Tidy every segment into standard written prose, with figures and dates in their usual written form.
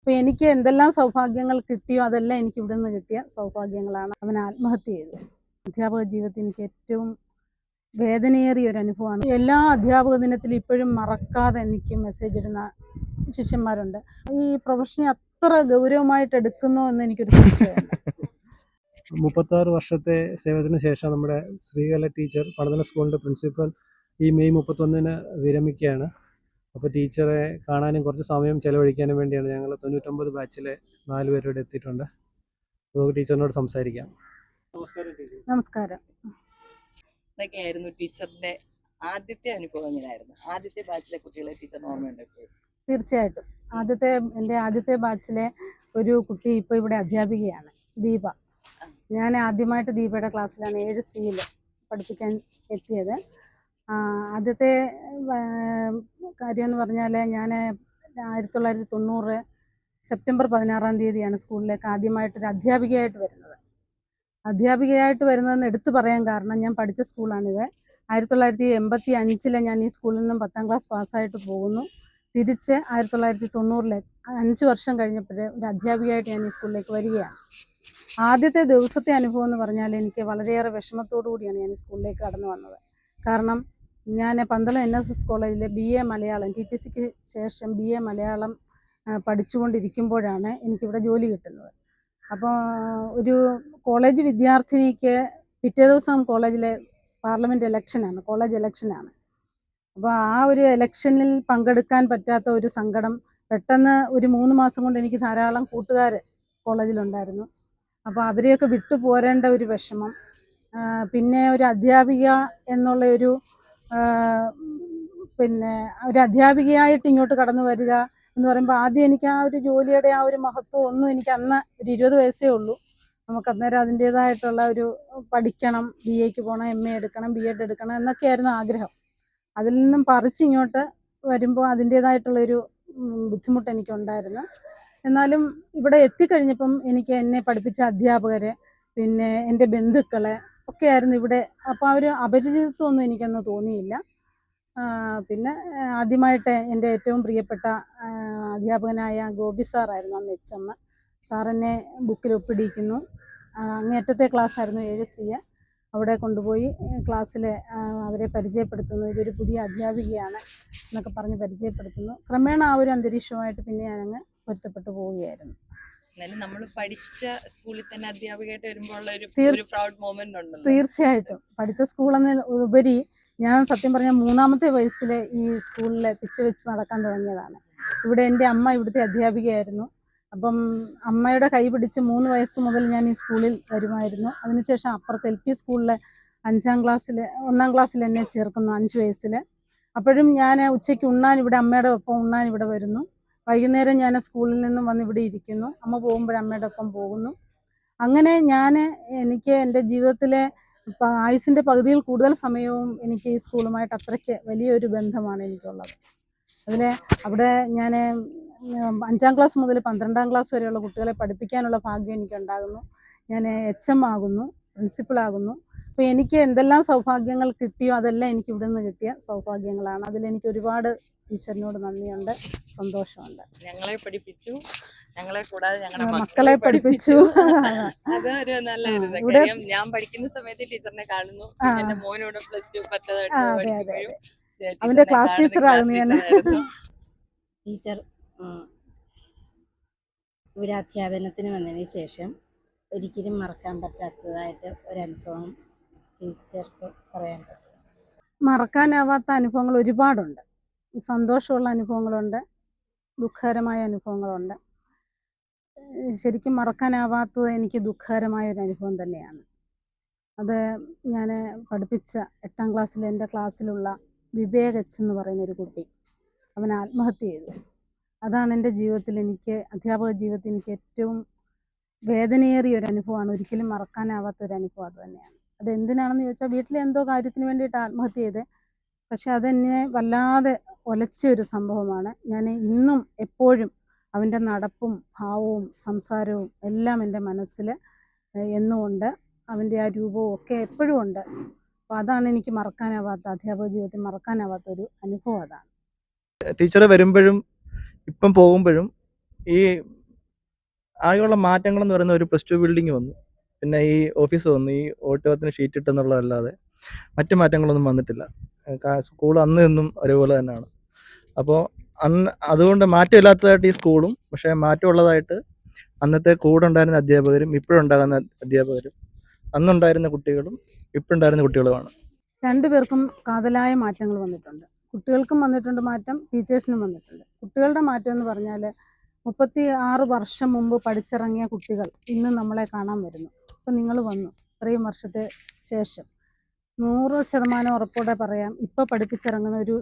അപ്പോൾ എനിക്ക് എന്തെല്ലാം സൗഭാഗ്യങ്ങൾ കിട്ടിയോ അതെല്ലാം എനിക്ക് ഇവിടെ നിന്ന് കിട്ടിയ സൗഭാഗ്യങ്ങളാണ്. അവൻ ആത്മഹത്യ ചെയ്തു. അധ്യാപക ജീവിതത്തിൽ എനിക്ക് ഏറ്റവും വേദനയേറിയ ഒരു അനുഭവമാണ്. എല്ലാ അധ്യാപക ദിനത്തിലും ഇപ്പോഴും മറക്കാതെ എനിക്ക് മെസ്സേജ് ഇടുന്ന ശിഷ്യന്മാരുണ്ട്. ഈ പ്രൊഫഷനെ അത്ര ഗൗരവമായിട്ട് എടുക്കുന്നോ എന്ന് എനിക്കൊരു സംശയമുണ്ട്. 36 വർഷത്തെ സേവനത്തിന് ശേഷം നമ്മുടെ ശ്രീകല ടീച്ചർ പടതല സ്കൂളിൻ്റെ പ്രിൻസിപ്പൽ ഈ മെയ് 31-ന് വിരമിക്കുകയാണ്. അപ്പോൾ ടീച്ചറെ കാണാനും കുറച്ച് സമയം ചെലവഴിക്കാനും വേണ്ടിയാണ് ഞങ്ങൾ 99 ബാച്ചിലെ 4 പേരോട് എത്തിയിട്ടുണ്ട്. നമുക്ക് ടീച്ചറിനോട് സംസാരിക്കാം. നമസ്കാരം ടീച്ചർ. നമസ്കാരം. ഇതൊക്കെയായിരുന്നു ടീച്ചറിന്റെ ആദ്യത്തെ അനുഭവം. എങ്ങനെയായിരുന്നു ആദ്യത്തെ ബാച്ചിലെ കുട്ടികളെ ടീച്ചറിന് ഓർമ്മയുണ്ടോ? തീർച്ചയായിട്ടും എൻ്റെ ആദ്യത്തെ ബാച്ചിലെ ഒരു കുട്ടി ഇപ്പോൾ ഇവിടെ അധ്യാപികയാണ്, ദീപ. ഞാൻ ആദ്യമായിട്ട് ദീപയുടെ ക്ലാസ്സിലാണ് 7C പഠിപ്പിക്കാൻ എത്തിയത്. ആദ്യത്തെ കാര്യമെന്ന് പറഞ്ഞാൽ ഞാൻ 1990 സെപ്റ്റംബർ 16 സ്കൂളിലേക്ക് ആദ്യമായിട്ടൊരു അധ്യാപികയായിട്ട് വരുന്നത്. അധ്യാപികയായിട്ട് വരുന്നതെന്ന് എടുത്തു പറയാൻ കാരണം ഞാൻ പഠിച്ച സ്കൂളാണിത്. 1985 ഞാൻ ഈ സ്കൂളിൽ നിന്നും 10ാം ക്ലാസ് പാസ്സായിട്ട് പോകുന്നു. തിരിച്ച് 1990 5 വർഷം കഴിഞ്ഞപ്പോൾ ഒരു അധ്യാപികയായിട്ട് ഞാൻ ഈ സ്കൂളിലേക്ക് വരികയാണ്. ആദ്യത്തെ ദിവസത്തെ അനുഭവം എന്ന് പറഞ്ഞാൽ എനിക്ക് വളരെയേറെ വിഷമത്തോടു കൂടിയാണ് ഞാൻ ഈ സ്കൂളിലേക്ക് കടന്നു വന്നത്. കാരണം ഞാൻ പന്തളം NSS കോളേജിലെ BA മലയാളം TTCക്ക് ശേഷം BA മലയാളം പഠിച്ചുകൊണ്ടിരിക്കുമ്പോഴാണ് എനിക്കിവിടെ ജോലി കിട്ടുന്നത്. അപ്പോൾ ഒരു കോളേജ് വിദ്യാർത്ഥിനിക്ക് പിറ്റേ ദിവസം കോളേജിലെ പാർലമെൻറ്റ് ഇലക്ഷനാണ്, കോളേജ് ഇലക്ഷനാണ്. അപ്പോൾ ആ ഒരു ഇലക്ഷനിൽ പങ്കെടുക്കാൻ പറ്റാത്ത ഒരു സങ്കടം, പെട്ടെന്ന് ഒരു 3 മാസം കൊണ്ട് എനിക്ക് ധാരാളം കൂട്ടുകാർ കോളേജിലുണ്ടായിരുന്നു. അപ്പോൾ അവരെയൊക്കെ വിട്ടു പോരേണ്ട ഒരു വിഷമം, പിന്നെ ഒരു അധ്യാപിക എന്നുള്ള ഒരു ഒരു അധ്യാപികയായിട്ട് ഇങ്ങോട്ട് കടന്നു വരിക എന്ന് പറയുമ്പോൾ ആദ്യം എനിക്ക് ആ ഒരു ജോലിയുടെ ആ ഒരു മഹത്വം ഒന്നും എനിക്ക് അന്ന് ഒരു 20 വയസ്സേ ഉള്ളൂ. നമുക്ക് അന്നേരം അതിൻ്റേതായിട്ടുള്ള ഒരു പഠിക്കണം, BAക്ക് പോകണം, MA എടുക്കണം, B.Ed എടുക്കണം എന്നൊക്കെയായിരുന്നു ആഗ്രഹം. അതിൽ നിന്നും പറിച്ചിങ്ങോട്ട് വരുമ്പോൾ അതിൻ്റേതായിട്ടുള്ളൊരു ബുദ്ധിമുട്ട് എനിക്കുണ്ടായിരുന്നു. എന്നാലും ഇവിടെ എത്തിക്കഴിഞ്ഞപ്പം എനിക്ക് എന്നെ പഠിപ്പിച്ച അധ്യാപകരെ, പിന്നെ എൻ്റെ ബന്ധുക്കളെ ഒക്കെ ആയിരുന്നു ഇവിടെ. അപ്പോൾ ആ ഒരു അപരിചിതത്വമൊന്നും എനിക്കന്ന് തോന്നിയില്ല. പിന്നെ ആദ്യമായിട്ട് എൻ്റെ ഏറ്റവും പ്രിയപ്പെട്ട അധ്യാപകനായ ഗോപി സാറായിരുന്നു അന്ന് HM. സാറെന്നെ ബുക്കിൽ ഒപ്പിടിയിക്കുന്നു. അങ്ങേറ്റത്തെ ക്ലാസ്സായിരുന്നു 7C. അവിടെ കൊണ്ടുപോയി ക്ലാസ്സിൽ അവരെ പരിചയപ്പെടുത്തുന്നു. ഇതൊരു പുതിയ അധ്യാപികയാണ് എന്നൊക്കെ പറഞ്ഞ് പരിചയപ്പെടുത്തുന്നു. ക്രമേണ ആ ഒരു അന്തരീക്ഷമായിട്ട് പിന്നെ ഞാനങ്ങ് പൊരുത്തപ്പെട്ടു പോവുകയായിരുന്നു. നമ്മൾ പഠിച്ച സ്കൂളിൽ തന്നെ അധ്യാപികയായിട്ട് വരുമ്പോൾ ഒരു പ്രൗഡ് മൊമെന്റ് ഉണ്ടല്ലോ. തീർച്ചയായിട്ടും പഠിച്ച സ്കൂളെന്ന് ഉപരി ഞാൻ സത്യം പറഞ്ഞാൽ 3ാമത്തെ വയസ്സിൽ ഈ സ്കൂളിൽ പിച്ച് വെച്ച് നടക്കാൻ തുടങ്ങിയതാണ്. ഇവിടെ എൻ്റെ അമ്മ ഇവിടുത്തെ അധ്യാപികയായിരുന്നു. അപ്പം അമ്മയുടെ കൈ പിടിച്ച് 3 വയസ്സ് മുതൽ ഞാൻ ഈ സ്കൂളിൽ വരുമായിരുന്നു. അതിനുശേഷം അപ്പുറത്ത് LP സ്കൂളിൽ 1ാം ക്ലാസ്സിൽ എന്നെ ചേർക്കുന്നു 5 വയസ്സിൽ. അപ്പോഴും ഞാൻ ഉച്ചയ്ക്ക് ഉണ്ണാൻ ഇവിടെ അമ്മയുടെ ഒപ്പം ഉണ്ണാൻ ഇവിടെ വരുന്നു. വൈകുന്നേരം ഞാൻ സ്കൂളിൽ നിന്നും വന്ന് ഇവിടെ ഇരിക്കുന്നു. അമ്മ പോകുമ്പോൾ അമ്മയുടെ ഒപ്പം പോകുന്നു. അങ്ങനെ എനിക്ക് എൻ്റെ ജീവിതത്തിലെ ആയുസിൻ്റെ പകുതിയിൽ കൂടുതൽ സമയവും എനിക്ക് ഈ സ്കൂളുമായിട്ട് അത്രയ്ക്ക് വലിയൊരു ബന്ധമാണ് എനിക്കുള്ളത്. അവിടെ ഞാൻ 5ാം ക്ലാസ് മുതൽ 12ാം ക്ലാസ് വരെയുള്ള കുട്ടികളെ പഠിപ്പിക്കാനുള്ള ഭാഗ്യം എനിക്കുണ്ടാകുന്നു. ഞാൻ HM ആകുന്നു, പ്രിൻസിപ്പളാകുന്നു. അപ്പോൾ എനിക്ക് എന്തെല്ലാം സൗഭാഗ്യങ്ങൾ കിട്ടിയോ അതെല്ലാം എനിക്ക് ഇവിടെ നിന്ന് കിട്ടിയ സൗഭാഗ്യങ്ങളാണ്. അതിലെനിക്ക് ഒരുപാട് ഈശ്വരനോട് നന്ദിയുണ്ട്, സന്തോഷമുണ്ട്. ഞങ്ങളെ പഠിപ്പിച്ചു, ഞങ്ങളെ കൂടാതെ ഞങ്ങളുടെ മക്കളെ പഠിപ്പിച്ചു. അതൊരു നല്ല കാര്യം. ഞാൻ പഠിക്കുന്ന സമയത്ത് ടീച്ചറിനെ കാണുന്നു. എന്റെ മോനോട് +2 അവന്റെ ക്ലാസ് ടീച്ചറാകുന്നു ഞാൻ. ടീച്ചർ ഇവിടെ അധ്യാപനത്തിന് വന്നതിന് ശേഷം ഒരിക്കലും മറക്കാൻ പറ്റാത്തതായിട്ട് ഒരനുഭവം ടീച്ചർക്ക് പറയാൻ പറ്റും? മറക്കാനാവാത്ത അനുഭവങ്ങൾ ഒരുപാടുണ്ട്. സന്തോഷമുള്ള അനുഭവങ്ങളുണ്ട്, ദുഃഖകരമായ അനുഭവങ്ങളുണ്ട്. ശരിക്കും മറക്കാനാവാത്തത് എനിക്ക് ദുഃഖകരമായ ഒരു അനുഭവം തന്നെയാണ്. അത് ഞാൻ പഠിപ്പിച്ച 8ാം ക്ലാസ്സിൽ എൻ്റെ ക്ലാസ്സിലുള്ള വിവേക് H എന്ന് പറയുന്നൊരു കുട്ടി, അവൻ ആത്മഹത്യ ചെയ്തു. അതാണ് എൻ്റെ ജീവിതത്തിൽ അധ്യാപക ജീവിതത്തിൽ എനിക്ക് ഏറ്റവും വേദനയേറിയ ഒരു അനുഭവമാണ്. ഒരിക്കലും മറക്കാനാവാത്ത ഒരു അനുഭവം അത് തന്നെയാണ്. അത് എന്തിനാണെന്ന് ചോദിച്ചാൽ വീട്ടിലെ എന്തോ കാര്യത്തിന് വേണ്ടിയിട്ട് ആത്മഹത്യ ചെയ്ത്, പക്ഷെ അതെന്നെ വല്ലാതെ ഒലച്ച ഒരു സംഭവമാണ്. ഞാൻ ഇന്നും എപ്പോഴും അവൻ്റെ നടപ്പും ഭാവവും സംസാരവും എല്ലാം എൻ്റെ മനസ്സിൽ എന്നും ഉണ്ട്. അവൻ്റെ ആ രൂപവും ഒക്കെ എപ്പോഴും ഉണ്ട്. അപ്പോൾ അതാണ് എനിക്ക് മറക്കാനാവാത്ത, അധ്യാപക ജീവിതത്തിൽ മറക്കാനാവാത്ത ഒരു അനുഭവം. അതാണ് ടീച്ചർ വരുമ്പോഴും ഇപ്പം പോകുമ്പോഴും ഈ ആകെയുള്ള മാറ്റങ്ങളെന്ന് പറയുന്ന ഒരു +2 ബിൽഡിംഗ് വന്നു. പിന്നെ ഈ ഓഫീസ് വന്നു. ഈ ഓഡിറ്റോറിയത്തിന് ഷീറ്റ് ഇട്ടെന്നുള്ളതല്ലാതെ മറ്റു മാറ്റങ്ങളൊന്നും വന്നിട്ടില്ല. സ്കൂൾ അന്ന് ഇന്നും ഒരുപോലെ തന്നെയാണ്. അപ്പോൾ അതുകൊണ്ട് മാറ്റമില്ലാത്തതായിട്ട് ഈ സ്കൂളും, പക്ഷേ മാറ്റമുള്ളതായിട്ട് അന്നത്തെ കൂടെ ഉണ്ടായിരുന്ന അധ്യാപകരും ഇപ്പോഴുണ്ടാകുന്ന അധ്യാപകരും, അന്നുണ്ടായിരുന്ന കുട്ടികളും ഇപ്പോഴുണ്ടായിരുന്ന കുട്ടികളുമാണ്. രണ്ടുപേർക്കും കാതലായ മാറ്റങ്ങൾ വന്നിട്ടുണ്ട്. കുട്ടികൾക്കും വന്നിട്ടുണ്ട് മാറ്റം, ടീച്ചേഴ്സിനും വന്നിട്ടുണ്ട്. കുട്ടികളുടെ മാറ്റം എന്ന് പറഞ്ഞാൽ 36 വർഷം മുമ്പ് പഠിച്ചിറങ്ങിയ കുട്ടികൾ ഇന്ന് നമ്മളെ കാണാൻ വരുന്നു. ഇപ്പം നിങ്ങൾ വന്നു ഇത്രയും വർഷത്തെ ശേഷം 100% ഉറപ്പോടെ പറയാം, ഇപ്പോൾ പഠിപ്പിച്ചിറങ്ങുന്ന ഒരു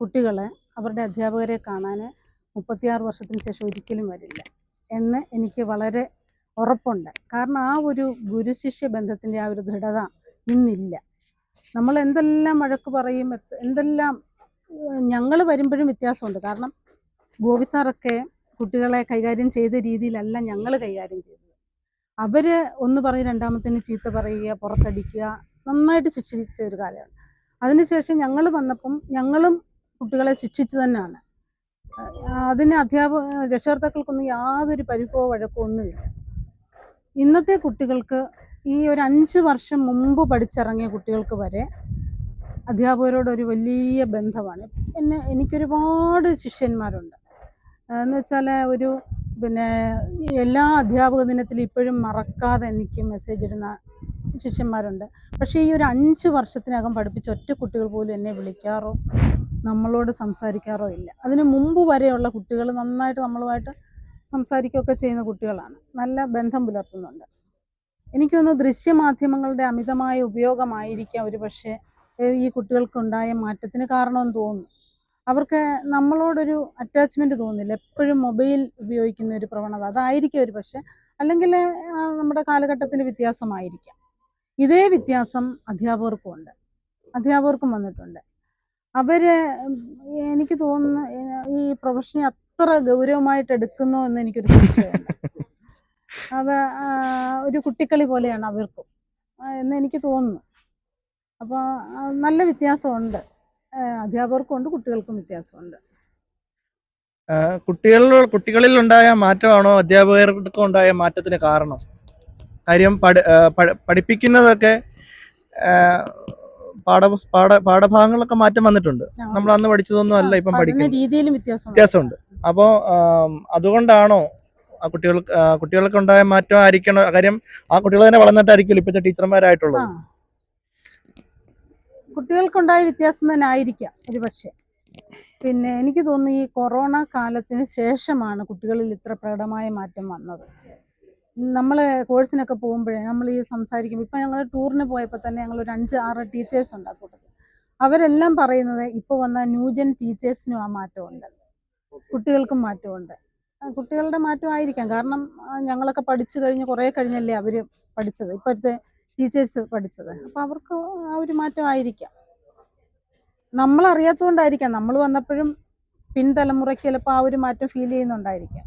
കുട്ടികളെ അവരുടെ അധ്യാപകരെ കാണാൻ 36 വർഷത്തിന് ശേഷം ഒരിക്കലും വരില്ല എന്ന് എനിക്ക് വളരെ ഉറപ്പുണ്ട്. കാരണം ആ ഒരു ഗുരുശിഷ്യ ബന്ധത്തിൻ്റെ ആ ഒരു ദൃഢത ഇന്നില്ല. നമ്മൾ എന്തെല്ലാം വഴക്ക് പറയും, എന്തെല്ലാം ഞങ്ങൾ വരുമ്പോഴും വ്യത്യാസമുണ്ട്. കാരണം ഗോപി സാറൊക്കെ കുട്ടികളെ കൈകാര്യം ചെയ്ത രീതിയിലല്ല ഞങ്ങൾ കൈകാര്യം ചെയ്തത്. അവർ ഒന്ന് പറഞ്ഞ് രണ്ടാമത്തിന് ചീത്ത പറയുക, പുറത്തടിക്കുക, നന്നായിട്ട് ശിക്ഷിച്ച ഒരു കാലമാണ്. അതിനുശേഷം ഞങ്ങൾ വന്നപ്പം ഞങ്ങളും കുട്ടികളെ ശിക്ഷിച്ചു തന്നെയാണ്. അതിന് രക്ഷകർത്താക്കൾക്കൊന്നും യാതൊരു പരിഭവോ വഴക്കോ ഒന്നുമില്ല. ഇന്നത്തെ കുട്ടികൾക്ക് ഈ ഒരു 5 വർഷം മുമ്പ് പഠിച്ചിറങ്ങിയ കുട്ടികൾക്ക് വരെ അധ്യാപകരോടൊരു വലിയ ബന്ധമാണ്. എനിക്കൊരുപാട് ശിഷ്യന്മാരുണ്ട്. എന്ന് വെച്ചാൽ എല്ലാ അധ്യാപക ദിനത്തിലും ഇപ്പോഴും മറക്കാതെ എനിക്ക് മെസ്സേജ് ഇടുന്ന ശിഷ്യന്മാരുണ്ട്. പക്ഷേ ഈ ഒരു 5 വർഷത്തിനകം പഠിപ്പിച്ച ഒറ്റ കുട്ടികൾ പോലും എന്നെ വിളിക്കാറോ നമ്മളോട് സംസാരിക്കാറോ ഇല്ല. അതിന് മുമ്പ് വരെയുള്ള കുട്ടികൾ നന്നായിട്ട് നമ്മളുമായിട്ട് സംസാരിക്കുകയൊക്കെ ചെയ്യുന്ന കുട്ടികളാണ്, നല്ല ബന്ധം പുലർത്തുന്നുണ്ട്. എനിക്ക് തോന്നുന്നു ദൃശ്യമാധ്യമങ്ങളുടെ അമിതമായ ഉപയോഗമായിരിക്കാം ഒരു പക്ഷേ ഈ കുട്ടികൾക്കുണ്ടായ മാറ്റത്തിന് കാരണമെന്ന് തോന്നുന്നു. അവർക്ക് നമ്മളോടൊരു അറ്റാച്ച്മെൻറ്റ് തോന്നുന്നില്ല. എപ്പോഴും മൊബൈൽ ഉപയോഗിക്കുന്ന ഒരു പ്രവണത, അതായിരിക്കും ഒരു പക്ഷേ. അല്ലെങ്കിൽ നമ്മുടെ കാലഘട്ടത്തിൻ്റെ വ്യത്യാസമായിരിക്കാം. ഇതേ വ്യത്യാസം അധ്യാപകർക്കും വന്നിട്ടുണ്ട്. എനിക്ക് തോന്നുന്നു ഈ പ്രൊഫഷനെ അത്ര ഗൗരവമായിട്ട് എടുക്കുന്നോ എന്ന് എനിക്കൊരു സംശയമുണ്ട്. അത് ഒരു കുട്ടിക്കളി പോലെയാണ് അവർക്കും എന്ന് എനിക്ക് തോന്നുന്നു. അപ്പോൾ നല്ല വ്യത്യാസമുണ്ട്. അധ്യാപകർക്കും ഉണ്ട്, കുട്ടികൾക്കും വ്യത്യാസമുണ്ട്. കുട്ടികളിൽ ഉണ്ടായ മാറ്റമാണോ അധ്യാപകർക്കും ഉണ്ടായ മാറ്റത്തിന് കാരണം? കാര്യം പഠിപ്പിക്കുന്നതൊക്കെ പാഠഭാഗങ്ങളൊക്കെ മാറ്റം വന്നിട്ടുണ്ട്. നമ്മൾ അന്ന് പഠിച്ചതൊന്നും അല്ല ഇപ്പം പഠിക്കുന്നത്, രീതിയിലും വ്യത്യാസമുണ്ട്. അപ്പോൾ അതുകൊണ്ടാണോ ആ കുട്ടികൾക്ക് ഉണ്ടായ മാറ്റം ആയിരിക്കണം? കാര്യം ആ കുട്ടികൾ തന്നെ വളർന്നിട്ടായിരിക്കും ഇപ്പോഴത്തെ ടീച്ചർമാരായിട്ടുള്ളത്. കുട്ടികൾക്കുണ്ടായ വ്യത്യാസം തന്നെ ആയിരിക്കാം ഒരു പക്ഷേ. പിന്നെ എനിക്ക് തോന്നുന്നു ഈ കൊറോണ കാലത്തിന് ശേഷമാണ് കുട്ടികളിൽ ഇത്ര പ്രകടമായ മാറ്റം വന്നത്. നമ്മൾ കോഴ്സിനൊക്കെ പോകുമ്പോഴേ നമ്മൾ ഈ സംസാരിക്കുമ്പോൾ, ഇപ്പം ഞങ്ങൾ ടൂറിന് പോയപ്പോൾ തന്നെ ഞങ്ങളൊരു 5-6 ടീച്ചേഴ്സ് ഉണ്ട് ആ കൂട്ടത്തിൽ. അവരെല്ലാം പറയുന്നത് ഇപ്പോൾ വന്ന ന്യൂജൻ ടീച്ചേഴ്സിനും ആ മാറ്റമുണ്ട്, കുട്ടികൾക്കും മാറ്റമുണ്ട്. കുട്ടികളുടെ മാറ്റമായിരിക്കാം. കാരണം ഞങ്ങളൊക്കെ പഠിച്ചു കഴിഞ്ഞ് കുറേ കഴിഞ്ഞല്ലേ അവർ പഠിച്ചത്, ഇപ്പോഴത്തെ ടീച്ചേഴ്സ് പഠിച്ചത്. അപ്പോൾ അവർക്ക് ആ ഒരു മാറ്റമായിരിക്കാം. നമ്മളറിയാത്തതുകൊണ്ടായിരിക്കാം. നമ്മൾ വന്നപ്പോഴും പിൻതലമുറയ്ക്ക് ചിലപ്പോൾ ആ ഒരു മാറ്റം ഫീൽ ചെയ്യുന്നുണ്ടായിരിക്കാം.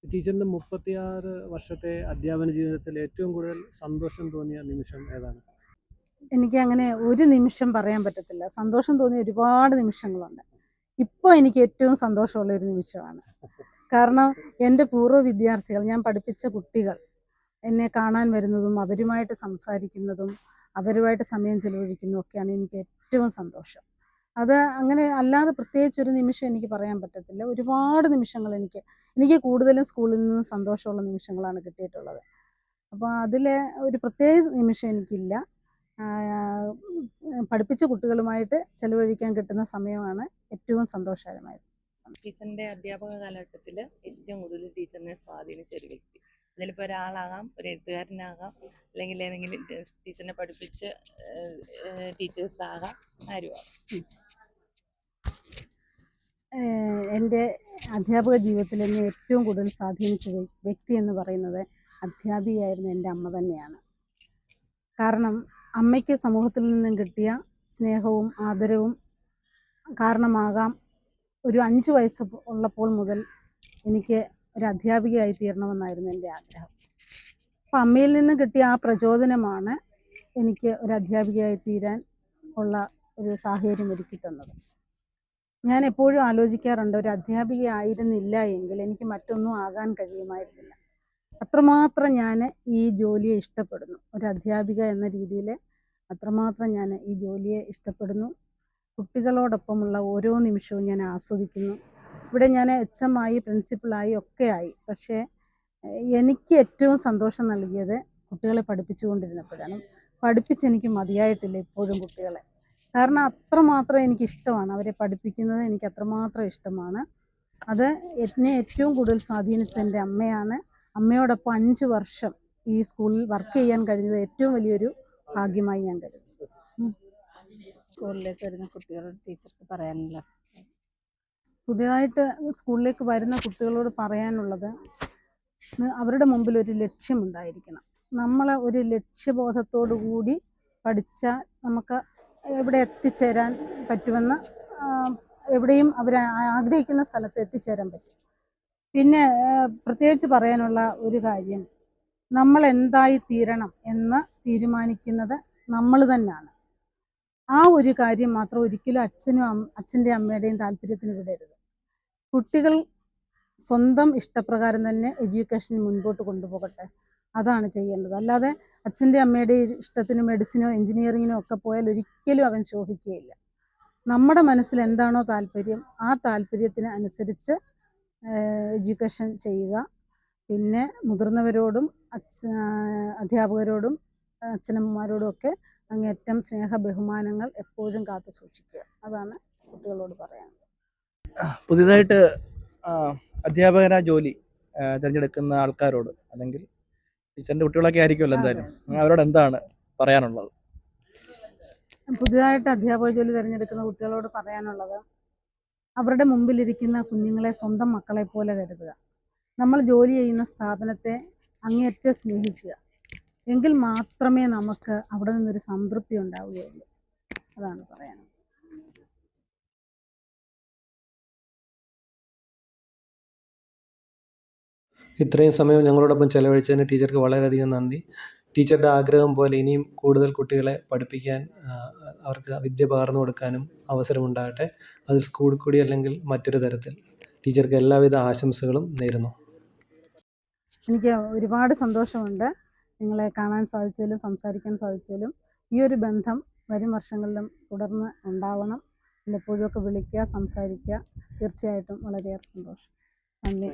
ടീച്ചറിൻ്റെ 36 വർഷത്തെ അധ്യാപന ജീവിതത്തിൽ ഏറ്റവും കൂടുതൽ സന്തോഷം തോന്നിയ നിമിഷം ഏതാണ്? എനിക്ക് അങ്ങനെ ഒരു നിമിഷം പറയാൻ പറ്റത്തില്ല. സന്തോഷം തോന്നിയ ഒരുപാട് നിമിഷങ്ങളുണ്ട്. ഇപ്പോൾ എനിക്ക് ഏറ്റവും സന്തോഷമുള്ള ഒരു നിമിഷമാണ്. കാരണം എൻ്റെ പൂർവ്വ വിദ്യാർത്ഥികൾ, ഞാൻ പഠിപ്പിച്ച കുട്ടികൾ എന്നെ കാണാൻ വരുന്നതും അവരുമായിട്ട് സംസാരിക്കുന്നതും അവരുമായിട്ട് സമയം ചെലവഴിക്കുന്നതും ഒക്കെയാണ് എനിക്ക് ഏറ്റവും സന്തോഷം. അത് അങ്ങനെ അല്ലാതെ പ്രത്യേകിച്ചൊരു നിമിഷം എനിക്ക് പറയാൻ പറ്റത്തില്ല. ഒരുപാട് നിമിഷങ്ങൾ എനിക്ക് കൂടുതലും സ്കൂളിൽ നിന്ന് സന്തോഷമുള്ള നിമിഷങ്ങളാണ് കിട്ടിയിട്ടുള്ളത്. അപ്പോൾ അതിൽ ഒരു പ്രത്യേക നിമിഷം എനിക്കില്ല. പഠിപ്പിച്ച കുട്ടികളുമായിട്ട് ചെലവഴിക്കാൻ കിട്ടുന്ന സമയമാണ് ഏറ്റവും സന്തോഷകരമായത്. ടീച്ചറിന്റെ അധ്യാപക കാലഘട്ടത്തിൽ ഏറ്റവും കൂടുതൽ ടീച്ചറിനെ സ്വാധീനിച്ച ഒരു വ്യക്തി, അതിലിപ്പോൾ ഒരാളാകാം, ഒരു എഴുത്തുകാരനാകാം, അല്ലെങ്കിൽ ഏതെങ്കിലും ടീച്ചറിനെ പഠിപ്പിച്ച് ടീച്ചേഴ്സാകാം, ആരുമാകാം. എൻ്റെ അധ്യാപക ജീവിതത്തിൽ എന്നെ ഏറ്റവും കൂടുതൽ സ്വാധീനിച്ച വ്യക്തി എന്ന് പറയുന്നത് അധ്യാപികയായിരുന്ന എൻ്റെ അമ്മ തന്നെയാണ്. കാരണം അമ്മയ്ക്ക് സമൂഹത്തിൽ നിന്നും കിട്ടിയ സ്നേഹവും ആദരവും കാരണമാകാം ഒരു 5 വയസ്സ് ഉള്ളപ്പോൾ മുതൽ എനിക്ക് ഒരു അധ്യാപികയായി തീരണമെന്നായിരുന്നു എൻ്റെ ആഗ്രഹം. അപ്പം അമ്മയിൽ നിന്ന് കിട്ടിയ ആ പ്രചോദനമാണ് എനിക്ക് ഒരു അധ്യാപികയായി തീരാൻ ഉള്ള ഒരു സാഹചര്യം ഒരുക്കി തന്നത്. ഞാൻ എപ്പോഴും ആലോചിക്കാറുണ്ട്, ഒരു അധ്യാപിക ആയിരുന്നില്ല എങ്കിൽ എനിക്ക് മറ്റൊന്നും ആകാൻ കഴിയുമായിരുന്നില്ല. അത്രമാത്രം ഞാൻ ഈ ജോലിയെ ഇഷ്ടപ്പെടുന്നു. ഒരു അധ്യാപിക എന്ന രീതിയിൽ അത്രമാത്രം ഞാൻ ഈ ജോലിയെ ഇഷ്ടപ്പെടുന്നു. കുട്ടികളോടൊപ്പമുള്ള ഓരോ നിമിഷവും ഞാൻ ആസ്വദിക്കുന്നു. ഇവിടെ ഞാൻ എച്ച്.എം. ആയി, പ്രിൻസിപ്പളായി ഒക്കെ ആയി. പക്ഷേ എനിക്ക് ഏറ്റവും സന്തോഷം നൽകിയത് കുട്ടികളെ പഠിപ്പിച്ചുകൊണ്ടിരുന്നപ്പോഴാണ്. പഠിപ്പിച്ചെനിക്ക് മതിയായിട്ടില്ല ഇപ്പോഴും കുട്ടികളെ. കാരണം അത്രമാത്രം എനിക്കിഷ്ടമാണ് അവരെ പഠിപ്പിക്കുന്നത്. എനിക്ക് അത്രമാത്രം ഇഷ്ടമാണ്. അത് എന്നെ ഏറ്റവും കൂടുതൽ സ്വാധീനിച്ച എൻ്റെ അമ്മയാണ്. അമ്മയോടൊപ്പം 5 വർഷം ഈ സ്കൂളിൽ വർക്ക് ചെയ്യാൻ കഴിഞ്ഞത് ഏറ്റവും വലിയൊരു ഭാഗ്യമായി ഞാൻ കരുതുന്നു. സ്കൂളിലേക്ക് വരുന്ന കുട്ടികളോട് ടീച്ചർക്ക് പറയാനുള്ള പുതിയതായിട്ട് സ്കൂളിലേക്ക് വരുന്ന കുട്ടികളോട് പറയാനുള്ളത്, അവരുടെ മുമ്പിൽ ഒരു ലക്ഷ്യമുണ്ടായിരിക്കണം. നമ്മൾ ഒരു ലക്ഷ്യബോധത്തോടു കൂടി പഠിച്ചാൽ നമുക്ക് എവിടെ എത്തിച്ചേരാൻ പറ്റുമെന്ന്, എവിടെയും അവർ ആഗ്രഹിക്കുന്ന സ്ഥലത്ത് എത്തിച്ചേരാൻ പറ്റും. പിന്നെ പ്രത്യേകിച്ച് പറയാനുള്ള ഒരു കാര്യം, നമ്മൾ എന്തായി തീരണം എന്ന് തീരുമാനിക്കുന്നത് നമ്മൾ തന്നെയാണ്. ആ ഒരു കാര്യം മാത്രം ഒരിക്കലും അച്ഛൻ്റെ അമ്മയുടെയും താല്പര്യത്തിന് വിടരുത്. കുട്ടികൾ സ്വന്തം ഇഷ്ടപ്രകാരം തന്നെ എഡ്യൂക്കേഷൻ മുൻപോട്ട് കൊണ്ടുപോകട്ടെ, അതാണ് ചെയ്യേണ്ടത്. അല്ലാതെ അച്ഛൻ്റെ അമ്മയുടെ ഇഷ്ടത്തിന് മെഡിസിനോ എഞ്ചിനീയറിങ്ങിനോ ഒക്കെ പോയാൽ ഒരിക്കലും അവൻ ശോഭിക്കുകയില്ല. നമ്മുടെ മനസ്സിൽ എന്താണോ താല്പര്യം, ആ താല്പര്യത്തിന് അനുസരിച്ച് എഡ്യൂക്കേഷൻ ചെയ്യുക. പിന്നെ മുതിർന്നവരോടും അധ്യാപകരോടും അച്ഛനമ്മമാരോടും ഒക്കെ അങ്ങേയറ്റം സ്നേഹ ബഹുമാനങ്ങൾ എപ്പോഴും കാത്തു സൂക്ഷിക്കുക. അതാണ് കുട്ടികളോട് പറയാനുള്ളത്. പുതിയതായിട്ട് അധ്യാപകരാ ജോലി തിരഞ്ഞെടുക്കുന്ന ആൾക്കാരോട്, അല്ലെങ്കിൽ ടീച്ചറിന്റെ കുട്ടികളൊക്കെ ആയിരിക്കുമല്ലോ എന്തായാലും, അവരോട് എന്താണ് പറയാനുള്ളത്? പുതിയതായിട്ട് അധ്യാപക ജോലി തിരഞ്ഞെടുക്കുന്ന കുട്ടികളോട് പറയാനുള്ളത്, അവരുടെ മുമ്പിലിരിക്കുന്ന കുഞ്ഞുങ്ങളെ സ്വന്തം മക്കളെ പോലെ കരുതുക. നമ്മൾ ജോലി ചെയ്യുന്ന സ്ഥാപനത്തെ അങ്ങേയറ്റം സ്നേഹിക്കുക. എങ്കിൽ മാത്രമേ നമുക്ക് അവിടെ നിന്നൊരു സംതൃപ്തി ഉണ്ടാവുകയുള്ളൂ. അതാണ് പറയാനുള്ളത്. ഇത്രയും സമയം ഞങ്ങളോടൊപ്പം ചെലവഴിച്ചതിന് ടീച്ചർക്ക് വളരെയധികം നന്ദി. ടീച്ചറുടെ ആഗ്രഹം പോലെ ഇനിയും കൂടുതൽ കുട്ടികളെ പഠിപ്പിക്കാൻ, അവർക്ക് വിദ്യ പകർന്നു കൊടുക്കാനും അവസരമുണ്ടാകട്ടെ. അത് സ്കൂളിൽ കൂടി അല്ലെങ്കിൽ മറ്റൊരു തരത്തിൽ. ടീച്ചർക്ക് എല്ലാവിധ ആശംസകളും നേരുന്നു. എനിക്ക് ഒരുപാട് സന്തോഷമുണ്ട് നിങ്ങളെ കാണാൻ സാധിച്ചതിലും സംസാരിക്കാൻ സാധിച്ചതിലും. ഈ ഒരു ബന്ധം വരും വർഷങ്ങളിലും തുടർന്ന് ഉണ്ടാവണം. എപ്പോഴുമൊക്കെ വിളിക്കുക, സംസാരിക്കുക. തീർച്ചയായിട്ടും വളരെയേറെ സന്തോഷം. നന്ദി.